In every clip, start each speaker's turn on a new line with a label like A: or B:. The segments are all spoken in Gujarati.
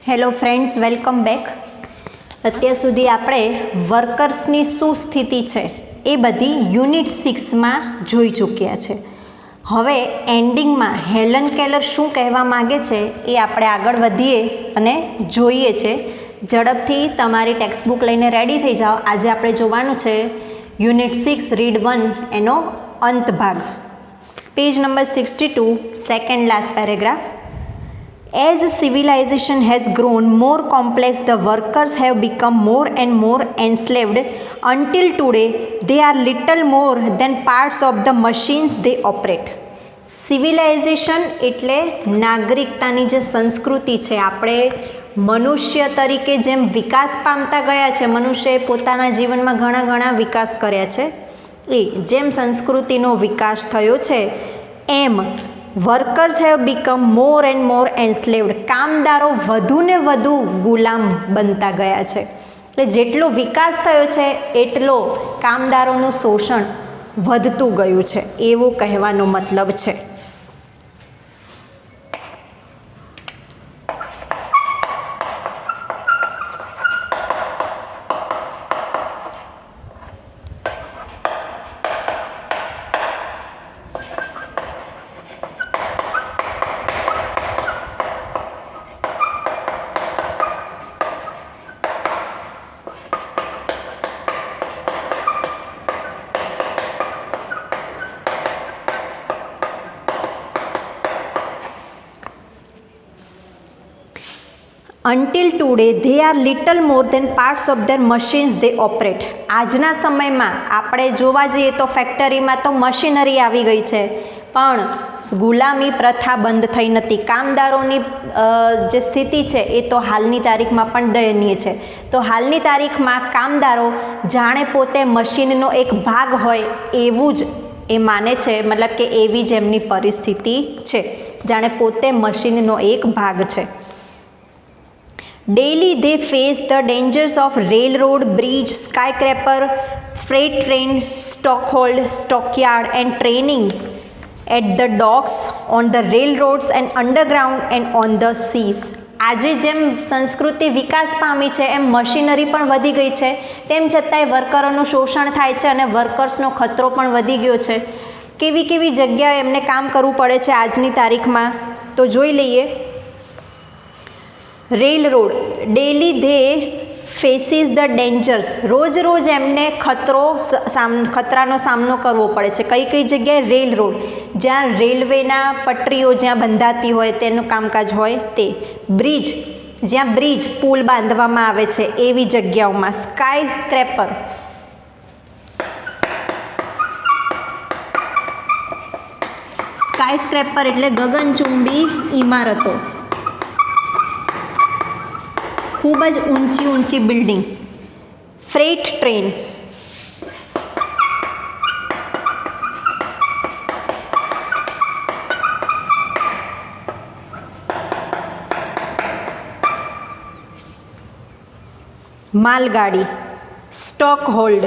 A: Hello friends, welcome back. અત્યાર સુધી આપણે વર્કર્સની શું સ્થિતિ છે એ બધી યુનિટ 6માં જોઈ ચૂક્યા છે. હવે એન્ડિંગમાં હેલન કેલર શું કહેવા માગે છે એ આપણે આગળ વધીએ અને જોઈએ છે. ઝડપથી તમારી ટેક્સ્ટ બુક લઈને રેડી થઈ જાઓ. આજે આપણે જોવાનું છે યુનિટ 6 રીડ 1 એનો અંત ભાગ. Page number 62, second last paragraph. As civilization has grown more complex, the workers have become more and more enslaved. Until today, they are little more than parts of the machines they operate. Civilisation એટલે નાગરિકતાની જે સંસ્કૃતિ છે. આપણે મનુષ્ય તરીકે જેમ વિકાસ પામતા ગયા છે, મનુષ્યએ પોતાના જીવનમાં ઘણા વિકાસ કર્યા છે, એ જેમ સંસ્કૃતિનો વિકાસ થયો છે એમ workers have become more and more enslaved. કામદારો વધુ ને વધુ ગુલામ બનતા ગયા છે. એટલે જેટલો વિકાસ થયો છે એટલો કામદારોનું શોષણ વધતું ગયું છે, એવું કહેવાનો મતલબ છે. Until today, they are little more than parts of their machines they operate. આજના સમયમાં આપણે જોવા જઈએ તો ફેક્ટરીમાં તો મશીનરી આવી ગઈ છે, પણ ગુલામી પ્રથા બંધ થઈ નથી. કામદારોની જે સ્થિતિ છે એ તો હાલની તારીખમાં પણ દયનીય છે. તો હાલની તારીખમાં કામદારો જાણે પોતે મશીનનો એક ભાગ હોય એવું જ એ માને છે, મતલબ કે એવી જ એમની પરિસ્થિતિ છે, જાણે પોતે મશીનનો એક ભાગ છે. Daily they face the dangers of railroad, bridge, skyscraper, freight train, stockhold, stockyard and training at the docks, on the railroads and underground and on the seas. આજે જેમ સંસ્કૃતિ વિકાસ પામી છે એમ મશીનરી પણ વધી ગઈ છે, તેમ છતાંય વર્કરોનું શોષણ થાય છે અને વર્કર્સનો ખતરો પણ વધી ગયો છે. કેવી જગ્યાએ એમને કામ કરવું પડે છે આજની તારીખમાં તો જોઈ લઈએ. Railroad, daily they faces the dangers. રોજ એમને ખતરાનો સામનો કરવો પડે છે. કઈ જગ્યાએ? રેલ રોડ, જ્યાં રેલવેના પટરીઓ જ્યાં બંધાતી હોય તેનું કામકાજ હોય તે. બ્રિજ, જ્યાં બ્રિજ પુલ બાંધવામાં આવે છે એવી જગ્યાઓમાં. સ્કાય સ્ક્રેપર, સ્કાય સ્ક્રેપર એટલે ગગનચુંબી ઇમારતો, ખૂબ જ ઊંચી બિલ્ડિંગ. ફ્રેટ ટ્રેન, માલગાડી. સ્ટોક હોલ્ડ,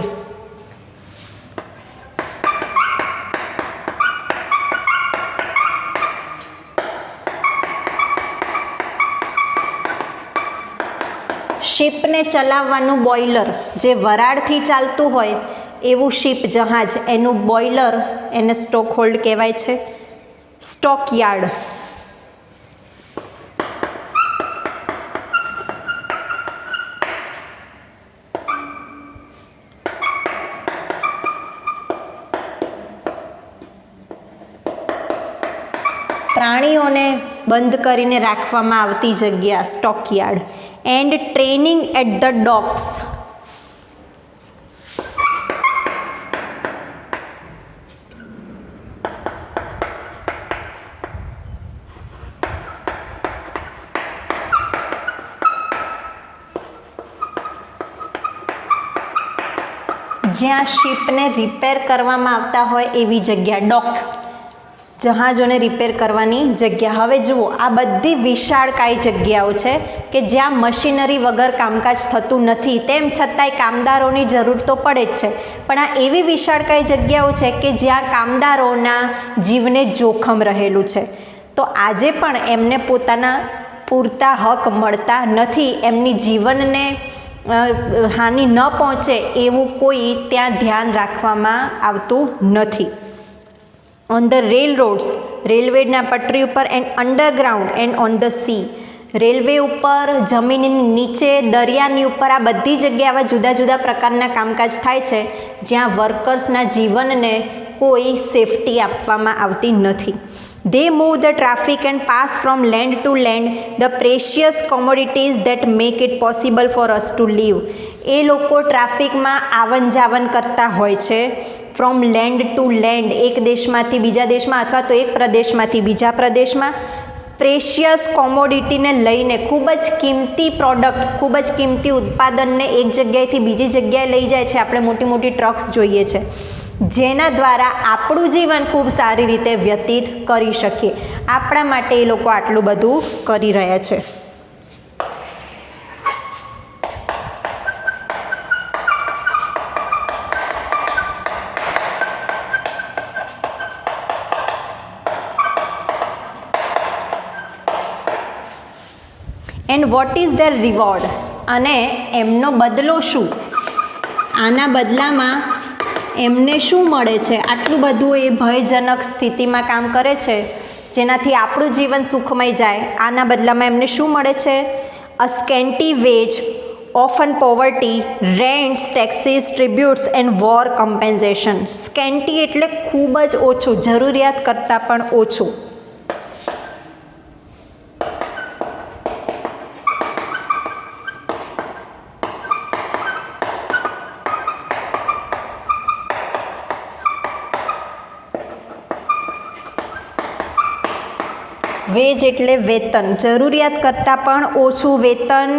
A: શિપને ચલાવવાનું બોઇલર, જે વરાળથી ચાલતું હોય એવું શિપ, જહાજ, એનું બોઇલર એને સ્ટોક હોલ્ડ કહેવાય છે. સ્ટોક યાર્ડ, પ્રાણીઓને બંધ કરીને રાખવામાં આવતી જગ્યા, stock yard. And training at the docks, જ્યાં શિપને રિપેર કરવામાં આવતા હોય એવી જગ્યા, ડોક, જહાજોને રિપેર કરવાની જગ્યા. હવે જુઓ, આ બધી વિશાળકાય જગ્યાઓ છે કે જ્યાં મશીનરી વગર કામકાજ થતું નથી, તેમ છતાંય કામદારોની જરૂર તો પડે જ છે. પણ આ એવી વિશાળકાય જગ્યાઓ છે કે જ્યાં કામદારોના જીવને જોખમ રહેલું છે. તો આજે પણ એમને પોતાના પૂરતા હક મળતા નથી, એમની જીવનને હાનિ ન પહોંચે એવું કોઈ ત્યાં ધ્યાન રાખવામાં આવતું નથી. ઓન ધ રેલ રોડ્સ, રેલવેના પટરી ઉપર, and underground and on the sea, railway ઉપર, જમીનની નીચે, દરિયાની ઉપર, આ બધી જગ્યાએ આવા જુદા જુદા પ્રકારના કામકાજ થાય છે જ્યાં વર્કર્સના જીવનને કોઈ સેફટી આપવામાં આવતી નથી. They move the traffic and pass from land to land the precious commodities that make it possible for us to live. એ લોકો ટ્રાફિકમાં આવન જાવન કરતા હોય છે, ફ્રોમ લેન્ડ ટુ લેન્ડ, એક દેશમાંથી બીજા દેશમાં અથવા તો એક પ્રદેશમાંથી બીજા પ્રદેશમાં. પ્રેશિયસ કોમોડિટીને લઈને, ખૂબ જ કિંમતી પ્રોડક્ટ, ખૂબ જ કિંમતી ઉત્પાદનને એક જગ્યાએથી બીજી જગ્યાએ લઈ જાય છે. આપણે મોટી મોટી ટ્રક્સ જોઈએ છે જેના દ્વારા આપણું જીવન ખૂબ સારી રીતે વ્યતીત કરી શકીએ. આપણા માટે એ લોકો આટલું બધું કરી રહ્યા છે. And what is there reward, અને એમનો બદલો શું? આના બદલામાં એમને શું મળે છે? આટલું બધું એ ભયજનક સ્થિતિમાં કામ કરે છે જેનાથી આપણું જીવન સુખમય જાય, આના બદલામાં એમને શું મળે છે? A scanty wage, often poverty, rents, taxes, tributes and war compensation. Scanty એટલે ખૂબ જ ઓછું, જરૂરિયાત કરતાં પણ ઓછું. વેજ એટલે વેતન, જરૂરિયાત કરતાં પણ ઓછું વેતન.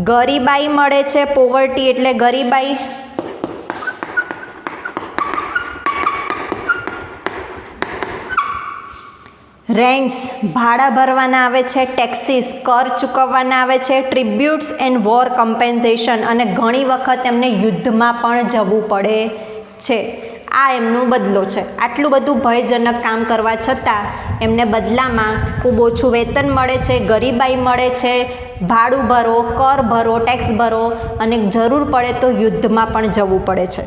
A: ગરીબાઈ મળે છે, પોવર્ટી એટલે ગરીબાઈ. રેન્ટ્સ ભાડા ભરવાના આવે છે, ટેક્સીસ કર ચૂકવવાના આવે છે, ટ્રિબ્યુટ્સ એન્ડ વોર કમ્પેન્સેશન, અને ઘણી વખત એમને યુદ્ધમાં પણ જવું પડે છે. આ એમનો બદલો છે. આટલું બધું ભયજનક કામ કરવા છતાં એમને બદલામાં ખૂબ ઓછું વેતન મળે છે, ગરીબાઈ મળે છે, ભાડું ભરો, કર ભરો, ટેક્સ ભરો, અને જરૂર પડે તો યુદ્ધમાં પણ જવું પડે છે.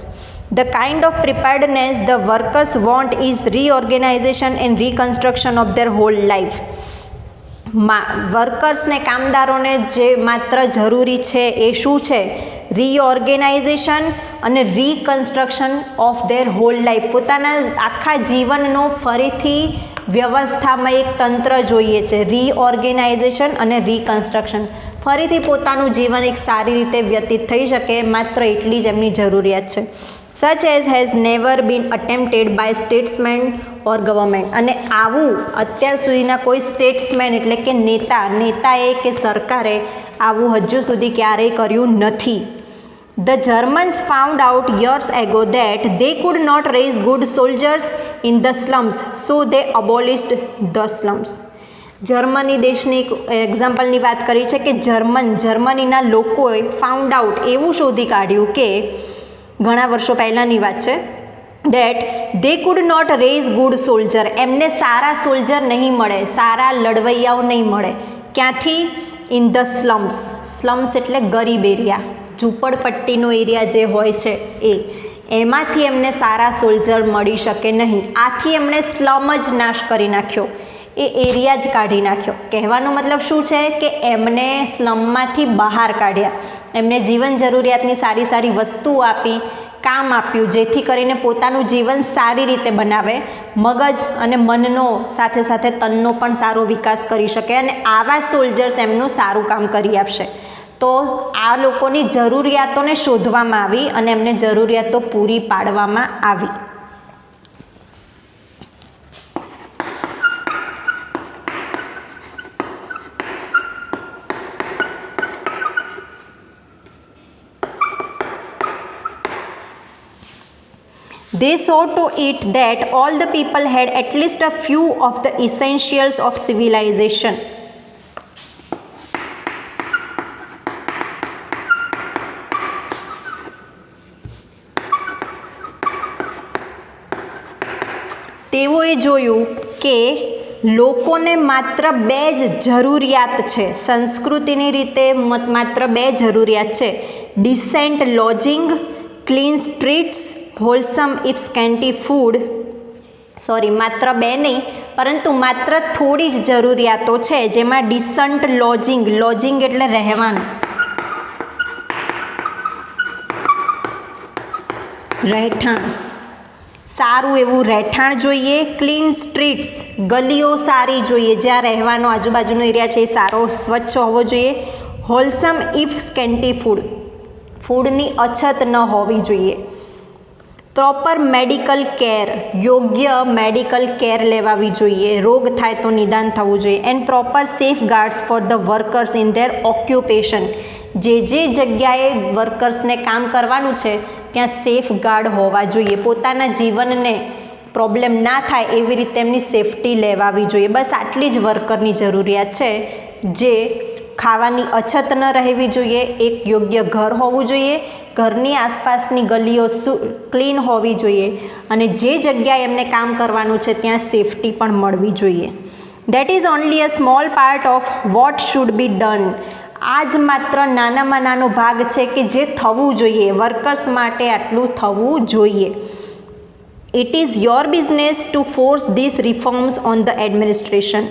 A: The kind of preparedness the workers want is reorganization and reconstruction of their whole life. વર્કર્સને, કામદારોને જે માત્ર જરૂરી છે એ શું છે? રીઓર્ગેનાઇઝેશન અને reconstruction of their hall life. પોતાના આખા જીવનનો ફરીથી વ્યવસ્થામાં એક તંત્ર જોઈએ છે. રીઓર્ગેનાઇઝેશન અને રીકન્સ્ટ્રક્શન, ફરીથી પોતાનું જીવન એક સારી રીતે વ્યતીત થઈ શકે, માત્ર એટલી જ એમની જરૂરિયાત છે. Such as has never been attempted by statesman or government. અને આવું અત્યાર સુધીના કોઈ સ્ટેટ્સમેન એટલે કે નેતાએ કે સરકારે આવું હજુ સુધી ક્યારેય કર્યું નથી. The Germans found out years ago that they could not raise good soldiers in the slums, so they abolished the slums. Germany દેશની એક્ઝામ્પલની વાત કરી છે કે જર્મનીના લોકોએ ફાઉન્ડ આઉટ, એવું શોધી કાઢ્યું કે ઘણા વર્ષો પહેલાંની વાત છે, that they could not raise good soldier, એમને સારા સોલ્જર નહીં મળે, સારા લડવૈયાઓ નહીં મળે. ક્યાંથી? In the slums. સ્લમ્સ એટલે ગરીબ એરિયા, ઝૂંપડપટ્ટીનો એરિયા જે હોય છે એમાંથી એમને સારા સોલ્જર મળી શકે નહીં. આથી એમણે સ્લમ જ નાશ કરી નાખ્યો, એ એરિયા જ કાઢી નાખ્યો. કહેવાનો મતલબ શું છે કે એમને સ્લમમાંથી બહાર કાઢ્યા, એમને જીવન જરૂરિયાતની સારી સારી વસ્તુઓ આપી, કામ આપ્યું, જેથી કરીને પોતાનું જીવન સારી રીતે બનાવે, મગજ અને મનનો સાથે સાથે તનનો પણ સારો વિકાસ કરી શકે, અને આવા સોલ્જર્સ એમનું સારું કામ કરી આપશે. તો આ લોકોની જરૂરિયાતોને શોધવામાં આવી અને એમને જરૂરિયાતો પૂરી પાડવામાં આવી. They saw to it that all the people had at least a few of the essentials of civilization. તેઓએ જોયું કે લોકોને માત્ર 2 જ જરૂરિયાત છે, સંસ્કૃતિની રીતે માત્ર 2 જરૂરિયાત છે, decent lodging, clean streets, wholesome if scanty food. માત્ર 2 નહીં, પરંતુ માત્ર થોડી જ જરૂરિયાતો છે, જેમાં ડિસન્ટ લોજિંગ, લોજિંગ એટલે રહેવાનું, રહેઠાણ, સારું એવું રહેઠાણ જોઈએ, ક્લીન સ્ટ્રીટ્સ, ગલીઓ સારી જોઈએ, જ્યાં રહેવાનો આજુબાજુનો એરિયા છે એ સારો સ્વચ્છ હોવો જોઈએ, હોલસમ ઇફ સ્કેન્ટી ફૂડ, ફૂડની અછત ન હોવી જોઈએ, પ્રોપર મેડિકલ કેર, યોગ્ય મેડિકલ કેર લેવાવી જોઈએ, રોગ થાય તો નિદાન થવું જોઈએ, and proper safe guards for the workers in their occupation, જે જગ્યાએ વર્કર્સને કામ કરવાનું છે ત્યાં સેફ ગાર્ડ હોવા જોઈએ, પોતાના જીવનને પ્રોબ્લેમ ના થાય એવી રીતે એમની સેફટી લેવાવી જોઈએ. બસ આટલી જ વર્કરની જરૂરિયાત છે. જે ખાવાની અછત ન રહેવી જોઈએ, એક યોગ્ય ઘર હોવું જોઈએ, ઘરની આસપાસની ગલીઓ ક્લીન હોવી જોઈએ, અને જે જગ્યાએ એમને કામ કરવાનું છે ત્યાં સેફટી પણ મળવી જોઈએ. That is only a small part of what should be done. આ જ માત્ર નાનામાં નાનો ભાગ છે કે જે થવું જોઈએ, વર્કર્સ માટે આટલું થવું જોઈએ. It is your business two force this reforms on the administration.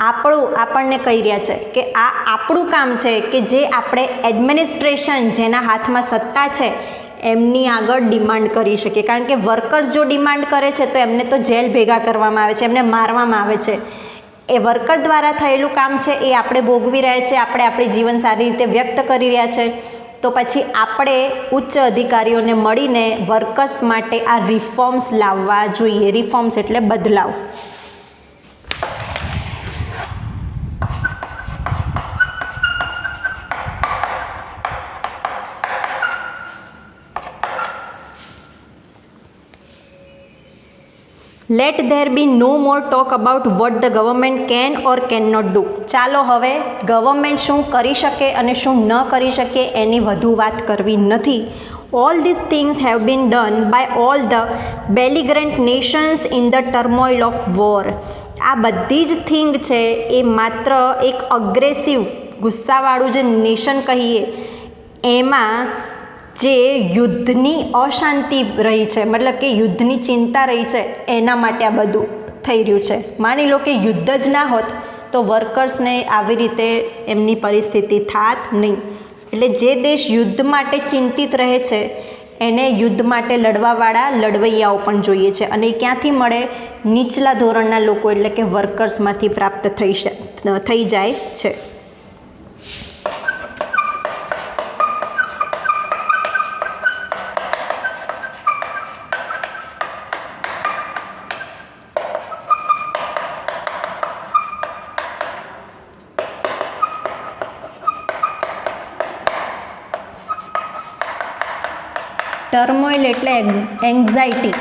A: આપણને કહી રહ્યા છે કે આ આપણું કામ છે કે જે આપણે એડમિનિસ્ટ્રેશન, જેના હાથમાં સત્તા છે, એમની આગળ ડિમાન્ડ કરી શકીએ. કારણ કે વર્કર્સ જો ડિમાન્ડ કરે છે તો એમને તો જેલ ભેગા કરવામાં આવે છે, એમને મારવામાં આવે છે. એ વર્કર દ્વારા થયેલું કામ છે એ આપણે ભોગવી રહ્યા છે, આપણે આપણી જીવન સારી રીતે વ્યક્ત કરી રહ્યા છે. તો પછી આપણે ઉચ્ચ અધિકારીઓને મળીને વર્કર્સ માટે આ રિફોર્મ્સ લાવવા જોઈએ. રિફોર્મ્સ એટલે બદલાવ. Let there be no more talk about what the government can or can not do. ચાલો હવે ગવર્મેન્ટ શું કરી શકે અને શું ન કરી શકે એની વધુ વાત કરવી નથી. All this things have been done by all the belligerent nations in the turmoil of war. આ બધી જ થિંગ છે એ માત્ર એક અગ્રેસિવ, ગુસ્સાવાળું જે નેશન કહીએ એમાં જે યુદ્ધની અશાંતિ રહી છે, મતલબ કે યુદ્ધની ચિંતા રહી છે, એના માટે આ બધું થઈ રહ્યું છે. માની લો કે યુદ્ધ જ ના હોત તો વર્કર્સને આવી રીતે એમની પરિસ્થિતિ થાત નહીં. એટલે જે દેશ યુદ્ધ માટે ચિંતિત રહે છે એને યુદ્ધ માટે લડવાવાળા લડવૈયાઓ પણ જોઈએ છે, અને એ ક્યાંથી મળે? નીચલા ધોરણના લોકો, એટલે કે વર્કર્સમાંથી પ્રાપ્ત થઈ જાય છે. ટર્મોઇલ એટલે એન્ઝાઇટી.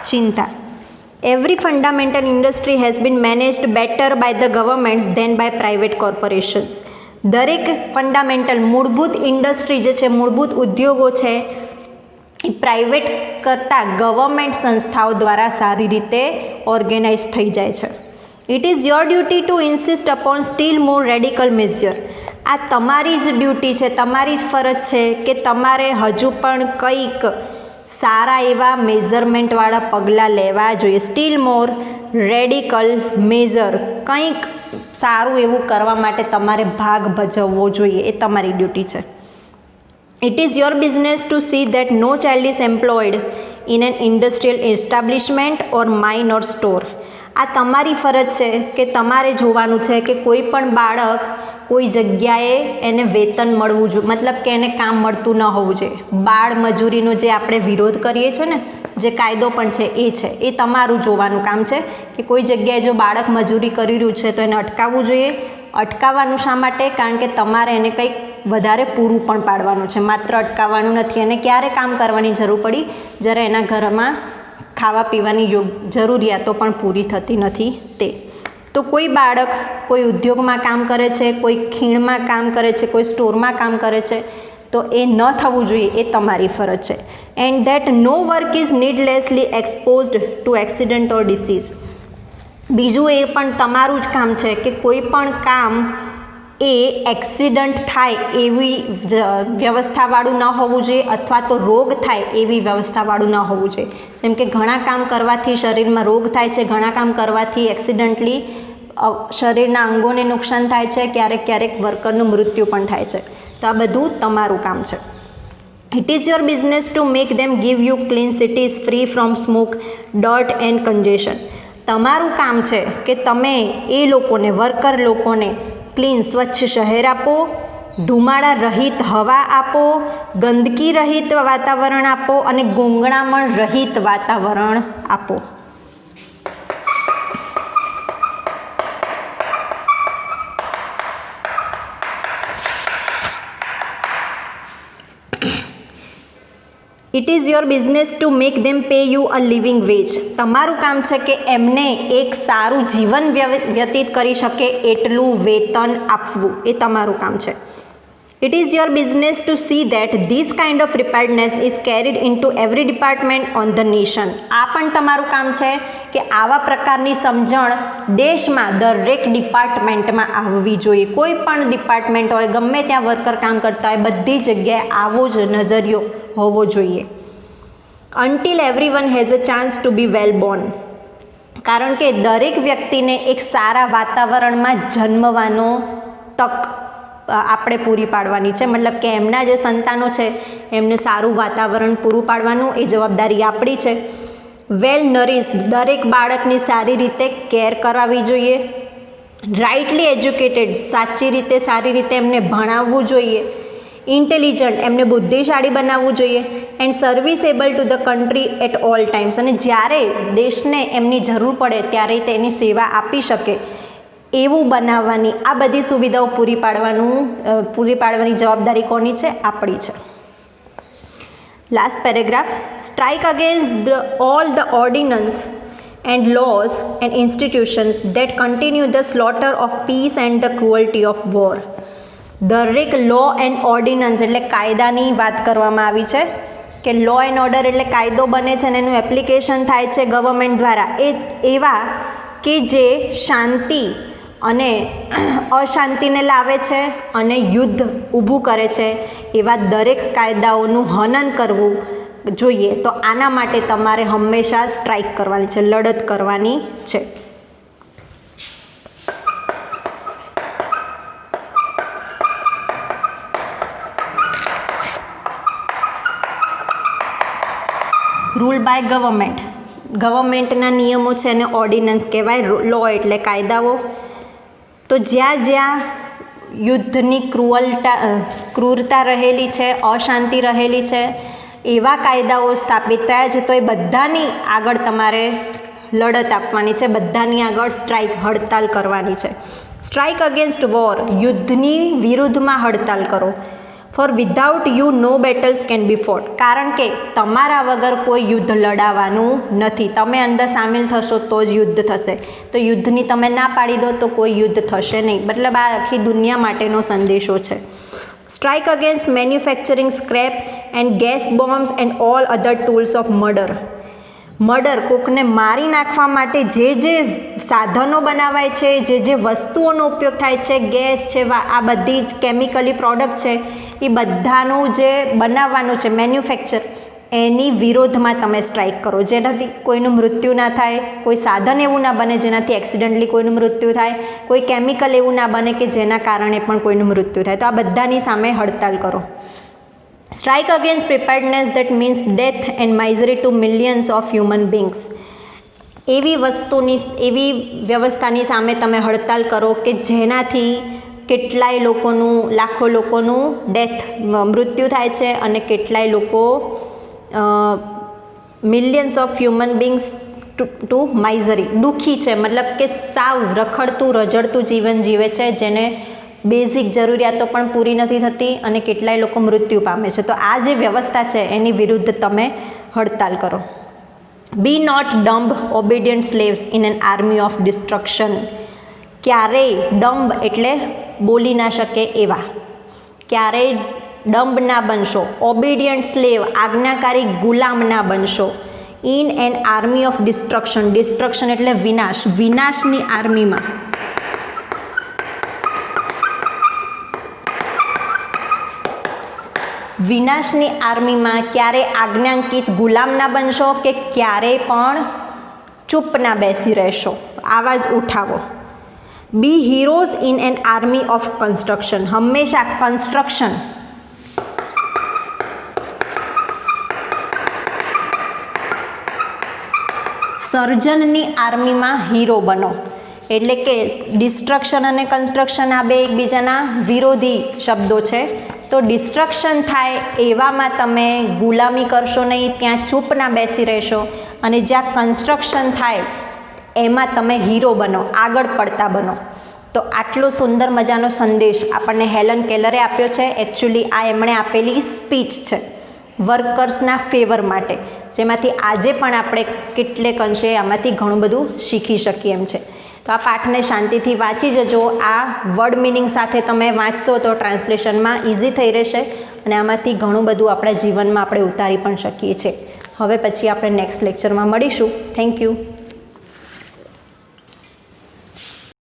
A: ચિંતા. Every fundamental industry has been managed better by the governments than by private corporations. દરેક ફંડામેન્ટલ મૂળભૂત ઇન્ડસ્ટ્રી જે છે, મૂળભૂત ઉદ્યોગો છે, એ પ્રાઇવેટ કરતાં ગવર્મેન્ટ સંસ્થાઓ દ્વારા સારી રીતે ઓર્ગેનાઇઝ થઈ જાય છે. It is your duty two insist upon steel more radical measure. આ તમારી જ ડ્યુટી છે, તમારી જ ફરજ છે કે તમારે હજુ પણ કંઈક સારા એવા મેઝરમેન્ટવાળા પગલાં લેવા જોઈએ. સ્ટીલ મોર રેડિકલ મેઝર, કંઈક સારું એવું કરવા માટે તમારે ભાગ ભજવવો જોઈએ, એ તમારી ડ્યુટી છે. It is your business to see that no child is employed in an industrial establishment or mine or store. આ તમારી ફરજ છે કે તમારે જોવાનું છે કે કોઈ પણ બાળક કોઈ જગ્યાએ એને વેતન મળવું જોઈએ, મતલબ કે એને કામ મળતું ન હોવું જોઈએ. બાળ મજૂરીનો જે આપણે વિરોધ કરીએ છીએ ને, જે કાયદો પણ છે એ છે, એ તમારું જોવાનું કામ છે કે કોઈ જગ્યાએ જો બાળક મજૂરી કરી રહ્યું છે તો એને અટકાવવું જોઈએ. અટકાવવાનું શા માટે? કારણ કે તમારે એને કંઈક વધારે પૂરું પણ પાડવાનું છે, માત્ર અટકાવવાનું નથી. અને ક્યારે કામ કરવાની જરૂર પડી? જ્યારે એના ઘરમાં ખાવા પીવાની જરૂરિયાતો પણ પૂરી થતી નથી તે. તો કોઈ બાળક કોઈ ઉદ્યોગમાં કામ કરે છે, કોઈ ખીણમાં કામ કરે છે, કોઈ સ્ટોરમાં કામ કરે છે, તો એ ન થવું જોઈએ, એ તમારી ફરજ છે. And that no work is needlessly exposed to accident or disease. બીજું એ પણ તમારું જ કામ છે કે કોઈ પણ કામ એ એક્સિડન્ટ થાય એવી વ્યવસ્થાવાળું ન હોવું જોઈએ અથવા તો રોગ થાય એવી વ્યવસ્થાવાળું ન હોવું જોઈએ. જેમ કે ઘણા કામ કરવાથી શરીરમાં રોગ થાય છે, ઘણા કામ કરવાથી એક્સિડન્ટલી શરીરના અંગોને નુકસાન થાય છે, ક્યારેક ક્યારેક વર્કરનું મૃત્યુ પણ થાય છે. તો આ બધું તમારું કામ છે. It is your business to make them give you clean cities free from smoke, dirt and congestion. તમારું કામ છે કે તમે એ લોકોને, વર્કર લોકોને ક્લીન સ્વચ્છ શહેર આપો, ધુમાડા રહિત હવા આપો, ગંદકી રહિત વાતાવરણ આપો અને ગૂંગળામણ રહિત વાતાવરણ આપો. It is your business to make them pay you a living veg. તમારું કામ છે કે એમને એક સારું જીવન વ્યતીત કરી શકે એટલું વેતન આપવું, એ તમારું કામ છે. It is your business to see that this kind of preparedness is carried into every department on the nation. આ પણ તમારું કામ છે કે આવા પ્રકારની સમજણ દેશમાં દરેક ડિપાર્ટમેન્ટમાં આવવી જોઈએ. કોઈ પણ ડિપાર્ટમેન્ટ હોય, ગમે ત્યાં વર્કર કામ કરતા હોય, બધી જગ્યાએ આવો જ નજરિયો હોવો જોઈએ. Until everyone has a chance to be well born. કારણ કે દરેક વ્યક્તિને એક સારા વાતાવરણમાં જન્મવાનો તક આપણે પૂરી પાડવાની છે. મતલબ કે એમના જે સંતાનો છે એમને સારું વાતાવરણ પૂરું પાડવાનું એ જવાબદારી આપણી છે. વેલ નરિશ્ડ, દરેક બાળકની સારી રીતે કેર કરાવવી જોઈએ. રાઇટલી એજ્યુકેટેડ, સાચી રીતે સારી રીતે એમને ભણાવવું જોઈએ. ઇન્ટેલિજન્ટ, એમને બુદ્ધિશાળી બનાવવું જોઈએ. And serviceable to the country at all times, અને જ્યારે દેશને એમની જરૂર પડે ત્યારે તેની સેવા આપી શકે એવું બનાવવાની, આ બધી સુવિધાઓ પૂરી પાડવાની જવાબદારી કોની છે? આપણી છે. Last paragraph. Strike against all the ordnance and laws and institutions that continue the slaughter of peace and the cruelty of war. દરેક લો એન્ડ ઓર્ડિનન્સ એટલે કાયદાની વાત કરવામાં આવી છે કે લો એન્ડ ઓર્ડર એટલે કાયદો બને છે અને એનું એપ્લિકેશન થાય છે ગવર્મેન્ટ દ્વારા, એ એવા કે જે શાંતિ અને અશાંતિને લાવે છે અને યુદ્ધ ઊભું કરે છે, એવા દરેક કાયદાઓનું હનન કરવું જોઈએ. તો આના માટે તમારે હંમેશા સ્ટ્રાઇક કરવાની છે, લડત કરવાની છે. Rule by government. ગવર્મેન્ટના નિયમો છે એને ઓર્ડિનન્સ કહેવાય. લો એટલે કાયદાઓ. તો જ્યાં જ્યાં યુદ્ધની ક્રૂરતા રહેલી છે, અશાંતિ રહેલી છે, એવા કાયદાઓ સ્થાપિત થયા છે, તો એ બધાની આગળ તમારે લડત આપવાની છે, બધાની આગળ સ્ટ્રાઇક, હડતાલ કરવાની છે. સ્ટ્રાઇક અગેન્સ્ટ વોર, યુદ્ધની વિરુદ્ધમાં હડતાલ કરો. For without you no battles can be fought. કારણ કે તમારા વગર કોઈ યુદ્ધ લડાવવાનું નથી. તમે અંદર સામેલ થશો તો જ યુદ્ધ થશે. તો યુદ્ધની તમે ના પાડી દો તો કોઈ યુદ્ધ થશે નહીં. મતલબ આ આખી દુનિયા માટેનો સંદેશો છે. Strike against manufacturing scrap and gas bombs and all other tools of murder. કોકને મારી નાખવા માટે જે સાધનો બનાવાય છે, જે વસ્તુઓનો ઉપયોગ થાય છે, ગેસ છે, આ બધી જ કેમિકલી પ્રોડક્ટ છે, એ બધાનું જે બનાવવાનું છે મેન્યુફેક્ચર, એની વિરોધમાં તમે સ્ટ્રાઇક કરો, જેનાથી કોઈનું મૃત્યુ ના થાય, કોઈ સાધન એવું ના બને જેનાથી એક્સિડન્ટલી કોઈનું મૃત્યુ થાય, કોઈ કેમિકલ એવું ના બને કે જેના કારણે પણ કોઈનું મૃત્યુ થાય. તો આ બધાની સામે હડતાલ કરો. Strike against preparedness that means death and misery to millions of human beings. એવી વ્યવસ્થાની સામે તમે હડતાલ કરો કે જેનાથી કેટલાય લોકોનું, લાખો લોકોનું મૃત્યુ થાય છે અને કેટલાય લોકો મિલિયન્સ ઓફ હ્યુમન બીંગ્સ ટુ માઇઝરી, દુઃખી છે, મતલબ કે સાવ રખડતું રજડતું જીવન જીવે છે, જેને બેઝિક જરૂરિયાતો પણ પૂરી નથી થતી અને કેટલાય લોકો મૃત્યુ પામે છે. તો આ જે વ્યવસ્થા છે એની વિરુદ્ધ તમે હડતાલ કરો. Be not dumb obedient slaves in an army of destruction. ક્યારેય ડમ્બ એટલે બોલી ના શકે એવા, ક્યારેય દંભ ના બનશો, ઓબિડિયન્ટ સ્લેવ, આજ્ઞાકારી ગુલામ ના બનશો. In an army of destruction, destruction એટલે વિનાશ, વિનાશની આર્મીમાં. વિનાશની આર્મીમાં ક્યારે આજ્ઞાંકિત ગુલામ ના બનશો કે ક્યારે પણ ચૂપ ના બેસી રહેશો, આવાજ ઉઠાવો. Be heroes in an army of construction, હંમેશા કન્સ્ટ્રક્શન, સર્જનની આર્મીમાં હીરો બનો. એટલે કે ડિસ્ટ્રક્શન અને કન્સ્ટ્રક્શન આ બે એકબીજાના વિરોધી શબ્દો છે. તો ડિસ્ટ્રક્શન થાય એવામાં તમે ગુલામી કરશો નહીં, ત્યાં ચૂપ ના બેસી રહેશો, અને જ્યાં કન્સ્ટ્રક્શન થાય એમાં તમે હીરો બનો, આગળ પડતા બનો. તો આટલો સુંદર મજાનો સંદેશ આપણને હેલન કેલરે આપ્યો છે. એકચ્યુઅલી આ એમણે આપેલી સ્પીચ છે વર્કર્સના ફેવર માટે, જેમાંથી આજે પણ આપણે કેટલેક અંશે આમાંથી ઘણું બધું શીખી શકીએ એમ છે. તો આ પાઠને શાંતિથી વાંચી જજો. આ વર્ડ મિનિંગ સાથે તમે વાંચશો તો ટ્રાન્સલેશનમાં ઇઝી થઈ રહેશે, અને આમાંથી ઘણું બધું આપણા જીવનમાં આપણે ઉતારી પણ શકીએ છીએ. હવે પછી આપણે નેક્સ્ટ લેક્ચરમાં મળીશું. Thank you.